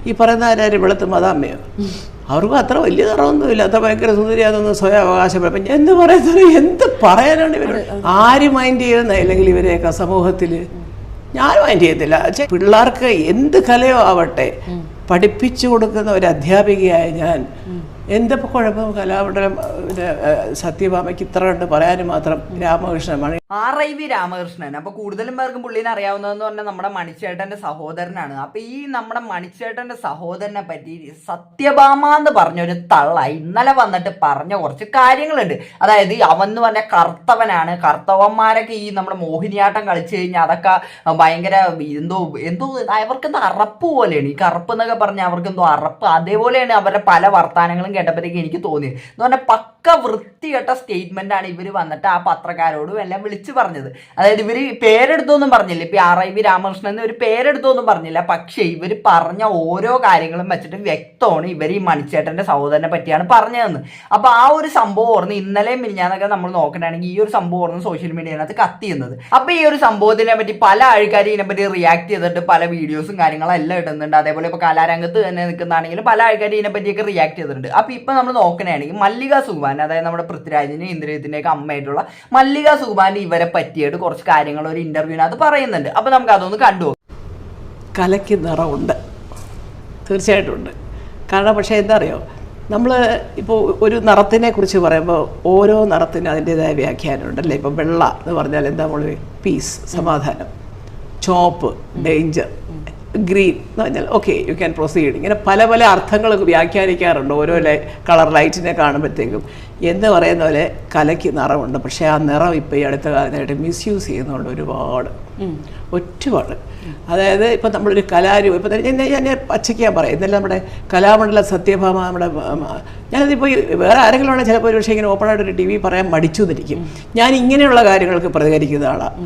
ഈ പറയുന്ന ആരും വെളുത്ത് മതാമ്മയോ അവർക്കും അത്ര വലിയ നിറമൊന്നുമില്ല, അത്ര ഭയങ്കര സുന്ദരിയാതൊന്നും സ്വയം അവകാശപ്പെടും. എന്ത് പറയുന്നത്, എന്ത് പറയാനാണ് ഇവർ? ആര് മൈൻഡ് ചെയ്യുന്ന അല്ലെങ്കിൽ ഇവരെയൊക്കെ സമൂഹത്തിൽ ഞാൻ മൈൻഡ് ചെയ്യത്തില്ല. പിള്ളേർക്ക് എന്ത് കലയോ ആവട്ടെ പഠിപ്പിച്ചു കൊടുക്കുന്ന ഒരു അധ്യാപികയായ ഞാൻ എന്തിപ്പോൾ കുഴപ്പം? കലാമണ്ഡലം സത്യഭാമയ്ക്ക് ഇത്ര കണ്ട് പറയാനും മാത്രം രാമകൃഷ്ണൻ RIV രാമകൃഷ്ണൻ. അപ്പൊ കൂടുതലും പേർക്കും പുള്ളിനെ അറിയാവുന്നതെന്ന് പറഞ്ഞാൽ നമ്മുടെ മണിച്ചേട്ടന്റെ സഹോദരനാണ്. അപ്പൊ ഈ നമ്മുടെ മണിച്ചേട്ടന്റെ സഹോദരനെ പറ്റി സത്യഭാമ എന്ന് പറഞ്ഞൊരു തള്ള ഇന്നലെ വന്നിട്ട് പറഞ്ഞ കുറച്ച് കാര്യങ്ങളുണ്ട്. അതായത് അവൻ എന്ന് പറഞ്ഞാൽ കറുത്തവനാണ്, കറുത്തവന്മാരൊക്കെ ഈ നമ്മുടെ മോഹിനിയാട്ടം കളിച്ചു കഴിഞ്ഞാൽ അതൊക്കെ ഭയങ്കര എന്തോ അവർക്കെന്തോ അറപ്പ് പോലെയാണ്. ഈ കറുപ്പ് എന്നൊക്കെ പറഞ്ഞാൽ അവർക്കെന്തോ അറപ്പ്. അതേപോലെയാണ് അവരുടെ പല വർത്താനങ്ങളും കേട്ടപ്പോഴത്തേക്ക് എനിക്ക് തോന്നിയത്. എന്ന് പറഞ്ഞാൽ പക്ക വൃത്തികെട്ട സ്റ്റേറ്റ്മെന്റ് ആണ് ഇവർ വന്നിട്ട് ആ പത്രക്കാരോടും എല്ലാം വിളിച്ചു പറഞ്ഞത്. അതായത് ഇവർ പേരെടുത്തൊന്നും പറഞ്ഞില്ല. ഇപ്പൊ RIV രാമകൃഷ്ണൻ എന്ന് ഒരു പേരെടുത്തൊന്നും പറഞ്ഞില്ല. പക്ഷേ ഇവർ പറഞ്ഞ ഓരോ കാര്യങ്ങളും വെച്ചിട്ട് വ്യക്തമാണ് ഇവർ ഈ മണിച്ചേട്ടന്റെ സഹോദരനെ പറ്റിയാണ് പറഞ്ഞതെന്ന്. അപ്പൊ ആ ഒരു സംഭവം ഓർന്ന് ഇന്നലെയും മിനിഞ്ഞാന്നൊക്കെ നമ്മൾ നോക്കണമെങ്കിൽ ഈ ഒരു സംഭവം ഓർന്ന് സോഷ്യൽ മീഡിയയിനകത്ത് കത്തിയുന്നത്. അപ്പൊ ഈ ഒരു സംഭവത്തിനെ പറ്റി പല ആൾക്കാരും ഇതിനെപ്പറ്റി റിയാക്ട് ചെയ്തിട്ട് പല വീഡിയോസും കാര്യങ്ങളും എല്ലാം ഇടുന്നുണ്ട്. അതേപോലെ ഇപ്പൊ കലാരംഗത്ത് തന്നെ നിൽക്കുന്നതാണെങ്കിലും പല ആൾക്കാരും ഇതിനെപ്പറ്റിയൊക്കെ റിയാക്ട് ചെയ്തിട്ടുണ്ട്. അപ്പൊ ഇപ്പൊ നമ്മൾ നോക്കണമെങ്കിൽ മല്ലിക സുകുമാരൻ, അതായത് നമ്മുടെ പൃഥ്വിരാജിന്റെ ഇന്ദ്രജിത്തിന്റെയൊക്കെ അമ്മയായിട്ടുള്ള മല്ലിക സുകുമാരൻ ഇവരെ പറ്റിയിട്ട് കുറച്ച് കാര്യങ്ങൾ ഒരു ഇന്റർവ്യൂവിനകത്ത് പറയുന്നുണ്ട്. അപ്പൊ നമുക്ക് അതൊന്ന് കണ്ടു. കലയ്ക്ക് നിറമുണ്ട്, തീർച്ചയായിട്ടും ഉണ്ട്. കാരണം പക്ഷേ എന്താ അറിയോ, നമ്മൾ ഇപ്പോൾ ഒരു നിറത്തിനെ കുറിച്ച് പറയുമ്പോൾ ഓരോ നിറത്തിനും അതിൻ്റെതായ വ്യാഖ്യാനമുണ്ട് അല്ലേ. ഇപ്പോൾ വെള്ള എന്ന് പറഞ്ഞാൽ എന്താ, നമ്മൾ പീസ്, സമാധാനം. ചോപ്പ്, ഡേഞ്ചർ. ഗ്രീൻ എന്ന് പറഞ്ഞാൽ ഓക്കെ യു ക്യാൻ പ്രൊസീഡ്. ഇങ്ങനെ പല പല അർത്ഥങ്ങൾ വ്യാഖ്യാനിക്കാറുണ്ട് ഓരോ കളർ ലൈറ്റിനെ കാണുമ്പോഴത്തേക്കും. എന്ന് പറയുന്ന പോലെ കലയ്ക്ക് നിറമുണ്ട്. പക്ഷേ ആ നിറം ഇപ്പോൾ ഈ അടുത്ത കാലത്തായിട്ട് മിസ്യൂസ് ചെയ്യുന്നുണ്ട് ഒരുപാട്. അതായത് ഇപ്പം നമ്മളൊരു കലാരൂപം ഇപ്പം ഞാൻ പച്ചയ്ക്കാൻ പറയാം. ഇന്നലെ നമ്മുടെ കലാമണ്ഡലം സത്യഭാമ നമ്മുടെ ഞാനതിപ്പോൾ വേറെ ആരെങ്കിലും ആണെങ്കിൽ ചിലപ്പോൾ ഒരു പക്ഷേ ഇങ്ങനെ ഓപ്പണായിട്ടൊരു TV പറയാൻ മടിച്ചു എന്നിരിക്കും. ഞാൻ ഇങ്ങനെയുള്ള കാര്യങ്ങൾക്ക് പ്രതികരിക്കുന്ന ആളാണ്,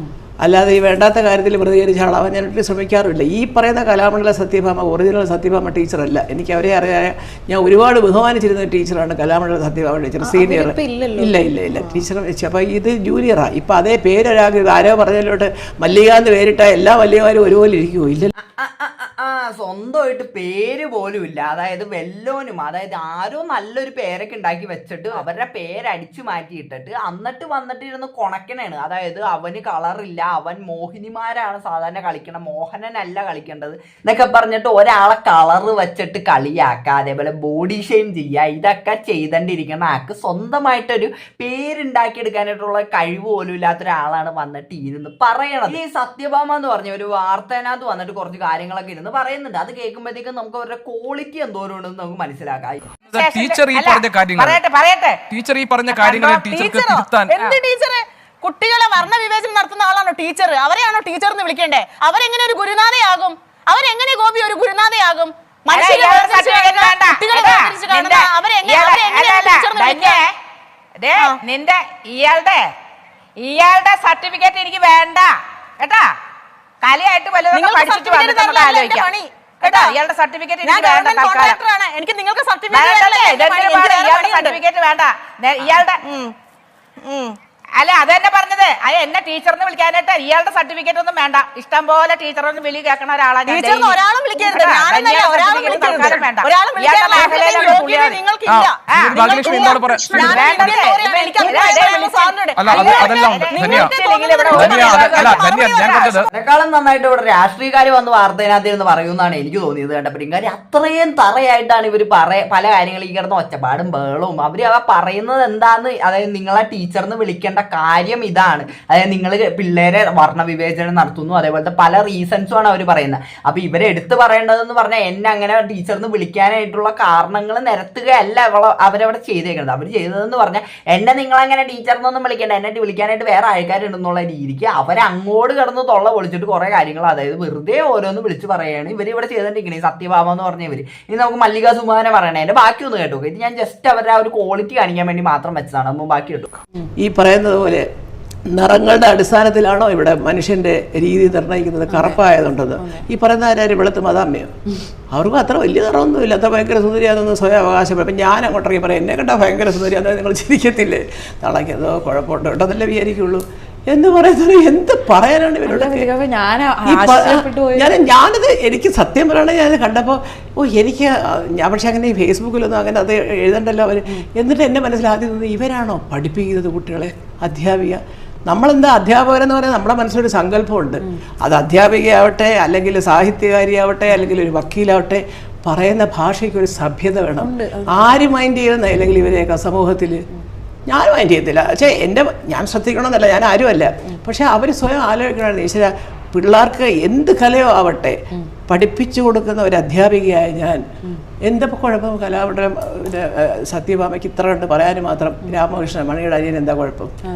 അല്ലാതെ ഈ വേണ്ടാത്ത കാര്യത്തിൽ പ്രതികരിച്ച ആളാവാൻ ഞാൻ ഒരിക്കലും ശ്രമിക്കാറില്ല. ഈ പറയുന്ന കലാമണ്ഡല സത്യഭാമ ഒറിജിനൽ സത്യഭാമ ടീച്ചറല്ല. എനിക്ക് അവരെ അറിയാം. ഞാൻ ഒരുപാട് ബഹുമാനിച്ചിരുന്ന ടീച്ചറാണ് കലാമണ്ഡല സത്യഭാമ ടീച്ചർ, സീനിയർ. ഇല്ല ടീച്ചർ വെച്ച്. അപ്പോൾ ഇത് ജൂനിയറാണ്. ഇപ്പം അതേ പേരൊരാൾക്ക് ആരോ പറഞ്ഞതിലോട്ട് മല്ലികാന്ന് പേരിട്ട എല്ലാ മല്ലികമാരും ഒരുപോലെ ഇരിക്കുമോ? ഇല്ല, സ്വന്തമായിട്ട് പേര് പോലും ഇല്ല. അതായത് വെല്ലോനും, അതായത് ആരോ നല്ലൊരു പേരൊക്കെ ഉണ്ടാക്കി വെച്ചിട്ട് അവരുടെ പേരടിച്ചു മാറ്റിയിട്ടിട്ട് എന്നിട്ട് വന്നിട്ട് ഇരുന്ന് കൊണക്കനാണ്. അതായത് അവന് കളറില്ല, അവൻ മോഹിനിമാരാണ് സാധാരണ കളിക്കണം, മോഹനനല്ല കളിക്കേണ്ടത് എന്നൊക്കെ പറഞ്ഞിട്ട് ഒരാളെ കളറ് വെച്ചിട്ട് കളിയാക്കുക, അതേപോലെ ബോഡി ഷെയിം ചെയ്യുക. ഇതൊക്കെ ചെയ്തോണ്ടിരിക്കുന്ന ആൾക്ക് സ്വന്തമായിട്ടൊരു പേരുണ്ടാക്കിയെടുക്കാനായിട്ടുള്ള കഴിവ് പോലും ഇല്ലാത്ത ഒരാളാണ് വന്നിട്ട് ഇരുന്ന് പറയണത്. ഈ സത്യഭാമ എന്ന് പറഞ്ഞ ഒരു വാർത്തേനകത്ത് വന്നിട്ട് കുറച്ച് കാര്യങ്ങളൊക്കെ ഇരുന്ന് പറയുന്നുണ്ട്. അത് കേൾക്കുമ്പോഴത്തേക്കും നമുക്ക് അവരുടെ ക്വാളിറ്റി എന്തോരുണ്ടെന്ന് നമുക്ക് മനസ്സിലാക്കാം. ടീച്ചർ ഈ പറഞ്ഞ കാര്യങ്ങൾ ടീച്ചർക്ക് തിരുത്താൻ കുട്ടികളെ വർണ്ണവിവേചനം നടത്തുന്ന ആളാണോ ടീച്ചർ? അവരെയാണോ ടീച്ചർ എന്ന് വിളിക്കേണ്ടേ? അവരെങ്ങനെ ഒരു ഗുരുനാഥയാകും? അവരെങ്ങനെ ഗോപി ഒരു ഗുരുനാഥയാകും? നിന്റെ ഇയാളുടെ സർട്ടിഫിക്കറ്റ് എനിക്ക് വേണ്ട കേട്ടാ. കലയായിട്ട് വലുതൊക്കെ പഠിച്ചിട്ട് വന്നിട്ട് ആലോചിക്കാം കേട്ടോ. ഇയാളുടെ സർട്ടിഫിക്കറ്റ് എനിക്ക് വേണ്ട. എനിക്ക് നിങ്ങൾക്ക് സർട്ടിഫിക്കറ്റ് വേണ്ട. ഇയാളുടെ അല്ല അത് തന്നെ പറഞ്ഞത്. എന്നെ ടീച്ചറിന് വിളിക്കാനായിട്ട് ഇയാളുടെ സർട്ടിഫിക്കറ്റ് ഒന്നും വേണ്ട. ഇഷ്ടം പോലെ ടീച്ചറൊന്നും വിളി കേൾക്കണ ഒരാളാണ്. അതിനേക്കാളും നന്നായിട്ട് ഇവിടെ രാഷ്ട്രീയക്കാർ വന്ന് വാർത്തയിനകത്തിരുന്ന് പറയുമെന്നാണ് എനിക്ക് തോന്നിയത് കണ്ടപ്പോഴും. കാര്യം അത്രയും തറയായിട്ടാണ് ഇവർ പല കാര്യങ്ങളും ഈ കിടന്ന ഒച്ചപ്പാടും ബഹളവും. അവർ പറയുന്നത് എന്താന്ന്, അതായത് നിങ്ങളെ ടീച്ചറിന് വിളിക്കേണ്ട കാര്യം ഇതാണ്. അതായത് നിങ്ങൾ പിള്ളേരെ വർണ്ണവിവേചനം നടത്തുന്നു, അതേപോലത്തെ പല റീസൺസും ആണ് അവർ പറയുന്നത്. അപ്പൊ ഇവരെ എടുത്ത് പറയേണ്ടതെന്ന് പറഞ്ഞാൽ എന്നെ അങ്ങനെ ടീച്ചറിന് വിളിക്കാനായിട്ടുള്ള കാരണങ്ങൾ നിരത്തുകയല്ല അവരവിടെ ചെയ്തേക്കുന്നത്. അവർ ചെയ്തതെന്ന് പറഞ്ഞാൽ എന്നെ നിങ്ങളങ്ങനെ ടീച്ചറിനൊന്നും വിളിക്കേണ്ട, എന്നെ വിളിക്കാനായിട്ട് വേറെ ആൾക്കാരുണ്ടെന്നുള്ള രീതിക്ക് അവരങ്ങോട്ട് കിടന്ന് തൊള്ള പൊളിച്ചിട്ട് കുറെ കാര്യങ്ങൾ, അതായത് വെറുതെ ഓരോന്ന് വിളിച്ച് പറയുകയാണ് ഇവരിവിടെ ചെയ്തോണ്ടിരിക്കണേ. സത്യഭാമ എന്ന് പറഞ്ഞവര്. ഇനി നമുക്ക് മല്ലിക സുകുമാരനെ പറയണേ. എന്റെ ബാക്കിയൊന്നും കേട്ടോ. ഇത് ഞാൻ ജസ്റ്റ് അവരുടെ ആ ഒരു ക്വാളിറ്റി കാണിക്കാൻ വേണ്ടി മാത്രം വെച്ചതാണ്. അതൊന്നും ബാക്കി കേട്ടോ. ഈ പറയുന്നത് പോലെ നിറങ്ങളുടെ അടിസ്ഥാനത്തിലാണോ ഇവിടെ മനുഷ്യന്റെ രീതി നിർണ്ണയിക്കുന്നത്? കറുപ്പായതുണ്ടെന്ന് ഈ പറയുന്ന ആരും വെളുത്ത് മതാമ്മയോ അവർക്കും അത്ര വലിയ നിറമൊന്നുമില്ല, അത്ര ഭയങ്കര സുന്ദരിയാതൊന്നും സ്വയം അവകാശപ്പെടും. അപ്പം ഞാൻ അങ്ങോട്ടേക്ക് പറയാം എന്നെ കണ്ടാൽ ഭയങ്കര സുന്ദരിയാണെന്ന് നിങ്ങൾ ചിരിക്കത്തില്ലേ? തളയ്ക്കതോ കുഴപ്പമുണ്ടോ കേട്ടോ എന്നല്ലേ വിചാരിക്കുള്ളൂ. എന്ന് പറയുന്നത് എന്ത് പറയാനാണ് ഇവരോടൊക്കെ? ഞാനത് എനിക്ക് സത്യം പറയുകയാണെങ്കിൽ ഞാനത് കണ്ടപ്പോൾ എനിക്ക് ഞാൻ പക്ഷെ അങ്ങനെ ഈ ഫേസ്ബുക്കിലൊന്നും അങ്ങനെ അത് എഴുതണ്ടല്ലോ അവർ. എന്നിട്ട് എൻ്റെ മനസ്സിലാദ്യം തോന്നി ഇവരാണോ പഠിപ്പിക്കുന്നത് കുട്ടികളെ? അധ്യാപിക നമ്മളെന്താ അധ്യാപകരെന്ന് പറയുന്നത് നമ്മുടെ മനസ്സിലൊരു സങ്കല്പമുണ്ട്. അത് അധ്യാപികയാവട്ടെ, അല്ലെങ്കിൽ സാഹിത്യകാരിയാവട്ടെ, അല്ലെങ്കിൽ ഒരു വക്കീലാവട്ടെ, പറയുന്ന ഭാഷയ്ക്ക് ഒരു സഭ്യത വേണം. ആര് മൈൻഡ് ചെയ്യുന്ന അല്ലെങ്കിൽ ഇവരെയൊക്കെ സമൂഹത്തിൽ ഞാൻ മൈൻഡ് ചെയ്യത്തില്ല. പക്ഷേ ഞാൻ ശ്രദ്ധിക്കണമെന്നല്ല, ഞാൻ ആരുമല്ല. പക്ഷെ അവർ സ്വയം ആലോചിക്കണം, ഈശ്വര പിള്ളേർക്ക് എന്ത് കലയോ ആവട്ടെ പഠിപ്പിച്ചു കൊടുക്കുന്ന ഒരു അധ്യാപികയായ ഞാൻ എന്തൊക്കെ കുഴപ്പം? കലാമണ്ഡലം സത്യഭാമയ്ക്ക് ഇത്ര കണ്ട് പറയാനും മാത്രം രാമകൃഷ്ണൻ മണിയുടെ അനിയൻ എന്താ കുഴപ്പം?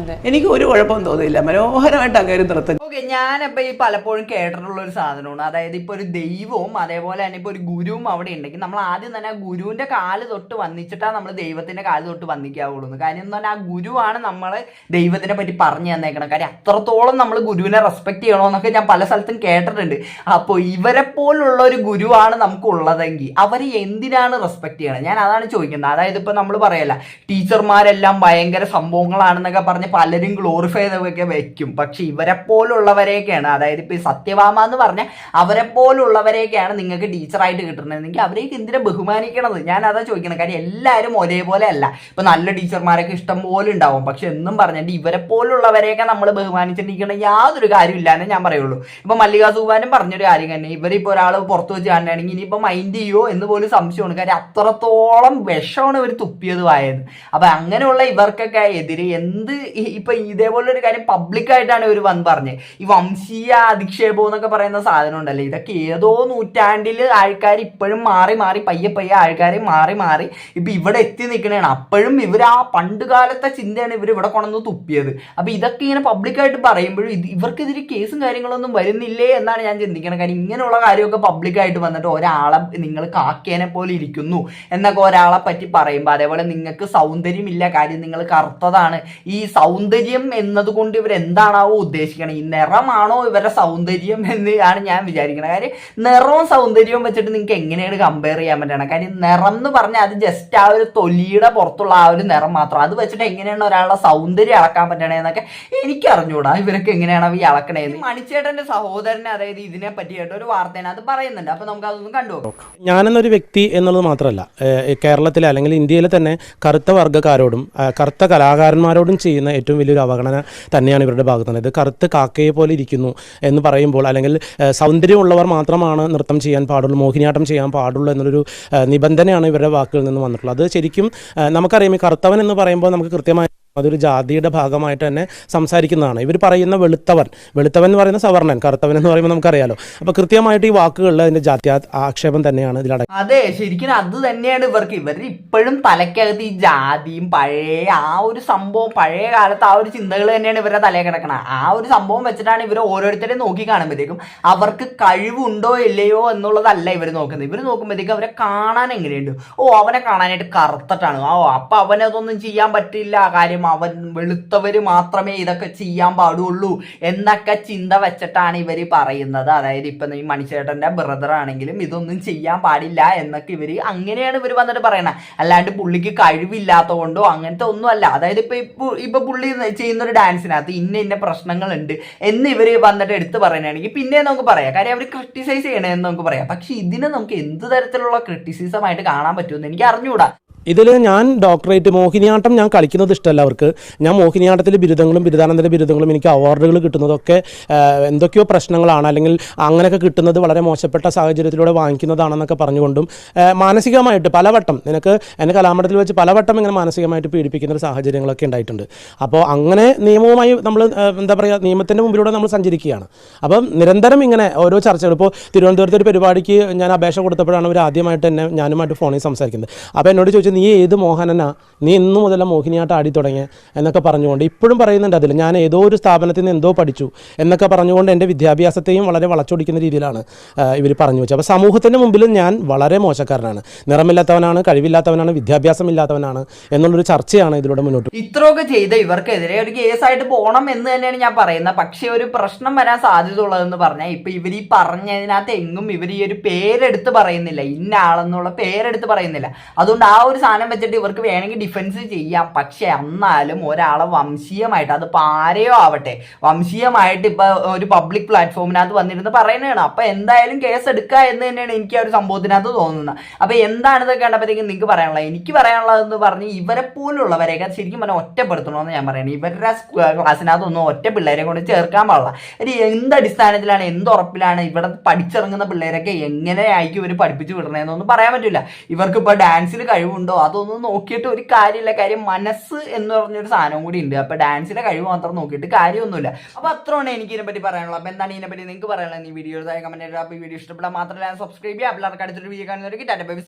എനിക്ക് ഒരു കുഴപ്പവും തോന്നിയില്ല. മനോഹരമായിട്ട് അങ്ങനെ നിർത്തും. ഓക്കെ, ഞാനിപ്പോൾ ഈ പലപ്പോഴും കേട്ടിട്ടുള്ള ഒരു സാധനമാണ്. അതായത് ഇപ്പോൾ ഒരു ദൈവവും അതേപോലെ തന്നെ ഇപ്പോൾ ഒരു ഗുരുവും അവിടെ ഉണ്ടെങ്കിൽ നമ്മൾ ആദ്യം തന്നെ ആ ഗുരുവിൻ്റെ കാല് തൊട്ട് വന്നിച്ചിട്ടാണ് നമ്മൾ ദൈവത്തിൻ്റെ കാല് തൊട്ട് വന്നിക്കാവുള്ളൂ. കാര്യം എന്ന് പറഞ്ഞാൽ ആ ഗുരുവാണ് നമ്മളെ ദൈവത്തിനെ പറ്റി പറഞ്ഞു തന്നേക്കണം. കാര്യം അത്രത്തോളം നമ്മൾ ഗുരുവിനെ റെസ്പെക്ട് ചെയ്യണമെന്നൊക്കെ ഞാൻ പല സ്ഥലത്തും കേട്ടിട്ടുണ്ട്. അപ്പോൾ ഇവരെ പോലുള്ള ഒരു ഗുരുവാണ് നമുക്കുള്ളതെങ്കിൽ അവരെ എന്തിനാണ് റെസ്പെക്ട് ചെയ്യണം? ഞാൻ അതാണ് ചോദിക്കുന്നത്. അതായത് ഇപ്പം നമ്മൾ പറയല്ല ടീച്ചർമാരെല്ലാം ഭയങ്കര സംഭവങ്ങളാണെന്നൊക്കെ പറഞ്ഞ് പലരും ഗ്ലോറിഫൈ ചെയ്തൊക്കെ വെക്കും. പക്ഷെ ഇവരെ പോലുള്ളവരെയൊക്കെയാണ്, അതായത് ഇപ്പം ഈ സത്യഭാമ എന്ന് പറഞ്ഞാൽ അവരെ പോലുള്ളവരെയൊക്കെയാണ് നിങ്ങൾക്ക് ടീച്ചറായിട്ട് കിട്ടണമെങ്കിൽ അവരെയൊക്കെ എന്തിനാ ബഹുമാനിക്കണത്? ഞാൻ അതാ ചോദിക്കുന്നത്. കാര്യം എല്ലാവരും ഒരേപോലെ അല്ല. ഇപ്പം നല്ല ടീച്ചർമാരൊക്കെ ഇഷ്ടം പോലെ ഉണ്ടാവും. പക്ഷെ എന്നും പറഞ്ഞിട്ട് ഇവരെ പോലുള്ളവരെയൊക്കെ നമ്മൾ ബഹുമാനിച്ചിട്ടിരിക്കണം യാതൊരു കാര്യമില്ലാന്ന് ഞാൻ പറയുള്ളൂ. ഇപ്പം മല്ലിക സുബാനും പറഞ്ഞൊരു കാര്യം തന്നെ, ഇവരിപ്പോൾ ഒരാൾ പുറത്ത് വെച്ച് കാണുകയാണെങ്കിൽ ഇനിയിപ്പോൾ മൈൻഡ് ചെയ്യോ എന്ന് പോലും സംശയമാണ്. കാര്യം അത്രത്തോളം വിഷമാണ് ഇവർ തുപ്പിയത് വായത്. അപ്പൊ അങ്ങനെയുള്ള ഇവർക്കൊക്കെ എതിരെ എന്ത് ഇപ്പൊ ഇതേപോലെ ഒരു കാര്യം പബ്ലിക്കായിട്ടാണ് ഇവർ വന്ന് പറഞ്ഞത്. ഈ വംശീയ അധിക്ഷേപം എന്നൊക്കെ പറയുന്ന സാധനം ഉണ്ടല്ലോ, ഇതൊക്കെ ഏതോ നൂറ്റാണ്ടിൽ ആൾക്കാർ ഇപ്പോഴും മാറി മാറി പയ്യെ ആൾക്കാർ മാറി മാറി ഇപ്പൊ ഇവിടെ എത്തി നിൽക്കണേണ്. അപ്പോഴും ഇവർ ആ പണ്ട് കാലത്തെ ചിന്തയാണ് ഇവർ ഇവിടെ കൊണ്ടുവന്ന് തുപ്പിയത്. അപ്പൊ ഇതൊക്കെ ഇങ്ങനെ പബ്ലിക്കായിട്ട് പറയുമ്പോഴും ഇവർക്കെതിരെ കേസും കാര്യങ്ങളൊന്നും വരുന്നില്ലേ എന്നാണ് ഞാൻ ചിന്തിക്കുന്നത്. കാര്യം ഇങ്ങനെയുള്ള കാര്യമൊക്കെ പബ്ലിക്കായിട്ട് വന്നിട്ട് ഒരാളെ നിങ്ങൾ കാക്കേനെ പോലെ ഇരിക്കുന്നു എന്നൊക്കെ ഒരാളെ പറ്റി പറയുമ്പോൾ, അതേപോലെ നിങ്ങൾക്ക് സൗന്ദര്യമില്ല, കാര്യം നിങ്ങൾ കറുത്തതാണ്. ഈ സൗന്ദര്യം എന്നതുകൊണ്ട് ഇവരെന്താണാവോ ഉദ്ദേശിക്കണം? ഈ നിറമാണോ ഇവരുടെ സൗന്ദര്യം എന്ന് ആണ് ഞാൻ വിചാരിക്കുന്നത്. കാര്യം നിറവും സൗന്ദര്യവും വെച്ചിട്ട് നിങ്ങൾക്ക് എങ്ങനെയാണ് കമ്പയർ ചെയ്യാൻ പറ്റണം? കാര്യം നിറം എന്ന് പറഞ്ഞാൽ അത് ജസ്റ്റ് ആ ഒരു തൊലിയുടെ പുറത്തുള്ള ആ ഒരു നിറം മാത്രം. അത് വെച്ചിട്ട് എങ്ങനെയാണ് ഒരാളുടെ സൗന്ദര്യം അളക്കാൻ പറ്റണേന്നൊക്കെ എനിക്ക് അറിഞ്ഞൂടാ. ഇവരൊക്കെ എങ്ങനെയാണ് ഈ അളക്കണേന്ന്. മണിച്ചേട്ടന്റെ സഹോദരനെ അതായത് ഇതിനെ പറ്റിയിട്ട് ഒരു വാർത്തേനെ അത് പറയുന്നുണ്ട്. അപ്പൊ നമുക്ക് അതൊന്ന് കണ്ടുപോകാം. ഞാനെന്നൊരു വ്യക്തി എന്നുള്ളത് മാത്രമല്ല, കേരളത്തിലെ അല്ലെങ്കിൽ ഇന്ത്യയിലെ തന്നെ കറുത്ത വർഗ്ഗക്കാരോടും കറുത്ത കലാകാരന്മാരോടും ചെയ്യുന്ന ഏറ്റവും വലിയൊരു അവഗണന തന്നെയാണ് ഇവരുടെ ഭാഗത്തുനിന്ന്. ഇത് കറുത്ത് കാക്കയെ പോലെ ഇരിക്കുന്നു എന്ന് പറയുമ്പോൾ, അല്ലെങ്കിൽ സൗന്ദര്യമുള്ളവർ മാത്രമാണ് നൃത്തം ചെയ്യാൻ പാടുള്ളൂ, മോഹിനിയാട്ടം ചെയ്യാൻ പാടുള്ളൂ എന്നൊരു നിബന്ധനയാണ് ഇവരുടെ വാക്കുകളിൽ നിന്ന് വന്നിട്ടുള്ളത്. അത് ശരിക്കും നമുക്കറിയാം, ഈ കറുത്തവൻ എന്ന് പറയുമ്പോൾ നമുക്ക് കൃത്യമായി അതൊരു ജാതിയുടെ ഭാഗമായിട്ട് തന്നെ സംസാരിക്കുന്നതാണ്. ഇവർ പറയുന്ന വെളുത്തവൻ എന്ന് പറയുന്ന സവർണൻ, കറുത്തവൻ എന്ന് പറയുമ്പോൾ നമുക്കറിയാലോ. അപ്പോൾ കൃത്യമായിട്ട് ഈ വാക്കുകളിൽ അതിൻ്റെ ജാതി ആക്ഷേപം തന്നെയാണ് ഇതിലടങ്ങുന്നത്. അതെ, ശരിക്കും അത് തന്നെയാണ് ഇവർ ഇപ്പോഴും തലയ്ക്കകത്ത് ഈ ജാതിയും പഴയ ആ ഒരു സംഭവം, പഴയ കാലത്ത് ആ ഒരു ചിന്തകൾ തന്നെയാണ് ഇവരുടെ തലയിൽ കിടക്കണം. ആ ഒരു സംഭവം വെച്ചിട്ടാണ് ഇവർ ഓരോരുത്തരെയും നോക്കി കാണുമ്പോഴത്തേക്കും അവർക്ക് കഴിവുണ്ടോ ഇല്ലയോ എന്നുള്ളതല്ല ഇവർ നോക്കുന്നത്. ഇവർ നോക്കുമ്പോഴത്തേക്കും അവരെ കാണാൻ എങ്ങനെയുണ്ട്, അവനെ കാണാനായിട്ട് കറുത്തിട്ടാണ്, അപ്പം അവനതൊന്നും ചെയ്യാൻ പറ്റില്ല, കാര്യം അവൻ വെളുത്തവര് മാത്രമേ ഇതൊക്കെ ചെയ്യാൻ പാടുള്ളൂ എന്നൊക്കെ ചിന്ത വെച്ചിട്ടാണ് ഇവര് പറയുന്നത്. അതായത് ഇപ്പൊ ഈ മണിച്ചേട്ടന്റെ ബ്രദർ ആണെങ്കിലും ഇതൊന്നും ചെയ്യാൻ പാടില്ല എന്നൊക്കെ അങ്ങനെയാണ് ഇവർ വന്നിട്ട് പറയണത്. അല്ലാണ്ട് പുള്ളിക്ക് കഴിവില്ലാത്ത കൊണ്ടോ അങ്ങനത്തെ ഒന്നും അല്ല. അതായത് ഇപ്പൊ പുള്ളി ചെയ്യുന്ന ഒരു ഡാൻസിനകത്ത് ഇന്ന പ്രശ്നങ്ങളുണ്ട് എന്ന് ഇവര് വന്നിട്ട് എടുത്ത് പറയുകയാണെങ്കിൽ പിന്നെ നമുക്ക് പറയാം, കാര്യം അവർ ക്രിട്ടിസൈസ് ചെയ്യണമെന്ന് നമുക്ക് പറയാം. പക്ഷെ ഇതിനെ നമുക്ക് എന്ത് തരത്തിലുള്ള ക്രിട്ടിസിസം ആയിട്ട് കാണാൻ പറ്റുമെന്ന് എനിക്ക് അറിഞ്ഞൂടാ. ഇതിൽ ഞാൻ ഡോക്ടറേറ്റ് മോഹിനിയാട്ടം ഞാൻ കളിക്കുന്നത് ഇഷ്ടമല്ല അവർക്ക്. ഞാൻ മോഹിനിയാട്ടത്തിൽ ബിരുദങ്ങളും ബിരുദാനന്തര ബിരുദങ്ങളും എനിക്ക് അവാർഡുകൾ കിട്ടുന്നതൊക്കെ എന്തൊക്കെയോ പ്രശ്നങ്ങളാണ്, അല്ലെങ്കിൽ അങ്ങനെയൊക്കെ കിട്ടുന്നത് വളരെ മോശപ്പെട്ട സാഹചര്യത്തിലൂടെ വാങ്ങിക്കുന്നതാണെന്നൊക്കെ പറഞ്ഞുകൊണ്ടും മാനസികമായിട്ട് പലവട്ടം എന്നെ കലാമണ്ഡലത്തിൽ വെച്ച് പലവട്ടം ഇങ്ങനെ മാനസികമായിട്ട് പീഡിപ്പിക്കുന്ന ഒരു സാഹചര്യങ്ങളൊക്കെ ഉണ്ടായിട്ടുണ്ട്. അപ്പോൾ അങ്ങനെ നിയമവുമായി നമ്മൾ എന്താ പറയുക, നിയമത്തിൻ്റെ മുമ്പിലൂടെ നമ്മൾ സഞ്ചരിക്കുകയാണ്. അപ്പം നിരന്തരം ഇങ്ങനെ ഓരോ ചർച്ചകൾ, ഇപ്പോൾ തിരുവനന്തപുരത്ത് ഒരു പരിപാടിക്ക് ഞാൻ അപേക്ഷ കൊടുത്തപ്പോഴാണ് അവർ ആദ്യമായിട്ട് എന്നെ ഞാനുമായിട്ട് ഫോണിൽ സംസാരിക്കുന്നത്. അപ്പോൾ എന്നോട് ചോദിച്ചു, നീ ഏത് മോഹനനാ, നീ ഇന്നു മുതല മോഹിനിയാട്ടം ആടി തുടങ്ങിയ എന്നൊക്കെ പറഞ്ഞുകൊണ്ട് ഇപ്പോഴും പറയുന്നുണ്ട്. അതിൽ ഞാൻ ഏതോ ഒരു സ്ഥാപനത്തിൽ നിന്ന് എന്തോ പഠിച്ചു എന്നൊക്കെ പറഞ്ഞുകൊണ്ട് എൻ്റെ വിദ്യാഭ്യാസത്തെയും വളരെ വളച്ചൊടിക്കുന്ന രീതിയിലാണ് ഇവർ പറഞ്ഞു വെച്ചത്. അപ്പോൾ സമൂഹത്തിൻ്റെ മുമ്പിൽ ഞാൻ വളരെ മോശക്കാരനാണ്, നിറമില്ലാത്തവനാണ്, കഴിവില്ലാത്തവനാണ്, വിദ്യാഭ്യാസമില്ലാത്തവനാണ് എന്നുള്ളൊരു ചർച്ചയാണ് ഇതിലൂടെ മുന്നോട്ട്. ഇത്രയൊക്കെ ചെയ്ത് ഇവർക്കെതിരെ ഒരു കേസായിട്ട് പോകണം എന്ന് തന്നെയാണ് ഞാൻ പറയുന്നത്. പക്ഷേ ഒരു പ്രശ്നം വരാൻ സാധ്യത ഉള്ളതെന്ന് പറഞ്ഞാൽ ഇപ്പൊ ഇവർ ഈ പറഞ്ഞതിനകത്ത് എങ്ങും ഇവർ ഈ ഒരു പേരെടുത്ത് പറയുന്നില്ല, ഇന്ന ആളെന്നുള്ള പേരെടുത്ത് പറയുന്നില്ല. അതുകൊണ്ട് ആ ഒരു സാധനം വെച്ചിട്ട് ഇവർക്ക് വേണമെങ്കിൽ ഡിഫൻസ് ചെയ്യാം. പക്ഷെ എന്നാലും ഒരാളെ വംശീയമായിട്ട്, അതിപ്പോൾ ആരെയോ ആവട്ടെ, വംശീയമായിട്ട് ഇപ്പൊ ഒരു പബ്ലിക് പ്ലാറ്റ്ഫോമിനകത്ത് വന്നിരുന്ന് പറയുന്നതാണ്. അപ്പൊ എന്തായാലും കേസ് എടുക്കുക എന്ന് തന്നെയാണ് എനിക്ക് ആ ഒരു സംഭവത്തിനകത്ത് തോന്നുന്നത്. അപ്പൊ എന്താണ് ഇതൊക്കെ കണ്ടപ്പോഴത്തേക്കും നിങ്ങൾക്ക് പറയാനുള്ളത്? എനിക്ക് പറയാനുള്ളതെന്ന് പറഞ്ഞ് ഇവരെ പോലുള്ളവരെയൊക്കെ ശരിക്കും പറഞ്ഞാൽ ഒറ്റപ്പെടുത്തണമെന്ന് ഞാൻ പറയുന്നത്. ഇവരുടെ ക്ലാസ്സിനകത്തൊന്നും ഒറ്റ പിള്ളേരെ കൊണ്ട് ചേർക്കാൻ പാടില്ല. ഒരു എന്ത് അടിസ്ഥാനത്തിലാണ്, എന്ത് ഉറപ്പിലാണ് ഇവിടെ പഠിച്ചിറങ്ങുന്ന പിള്ളേരൊക്കെ എങ്ങനെയായിരിക്കും ഇവർ പഠിപ്പിച്ചു വിടണേന്നൊന്നും പറയാൻ പറ്റില്ല. ഇവർക്ക് ഇപ്പോൾ ഡാൻസിൽ കഴിവുണ്ടോ അതൊന്നും നോക്കിയിട്ട് ഒരു കാര്യമില്ല. കാര്യം മനസ്സ് എന്ന് പറഞ്ഞൊരു സാധനം കൂടി ഉണ്ട്. അപ്പൊ ഡാൻസിലെ കഴിവ് മാത്രം നോക്കിയിട്ട് കാര്യമൊന്നുമില്ല. അപ്പൊ അത്രയാണ് എനിക്ക് ഇതിനെപ്പറ്റി പറയാനുള്ളത്. അപ്പൊ എന്താണ് ഇതിനെപ്പറ്റി നിങ്ങൾക്ക് പറയാനുള്ളത്? ഈ വീഡിയോ കമന്റ് ചെയ്ത്. അപ്പോൾ ഈ വീഡിയോ ഇഷ്ടപ്പെടാൻ മാത്രമല്ല സബ്സ്ക്രൈബ് ചെയ്യുക. പിള്ളേർക്ക് അടുത്തൊരു വീഡിയോ കാണുന്നവർക്ക് ടാറ്റ ബൈ.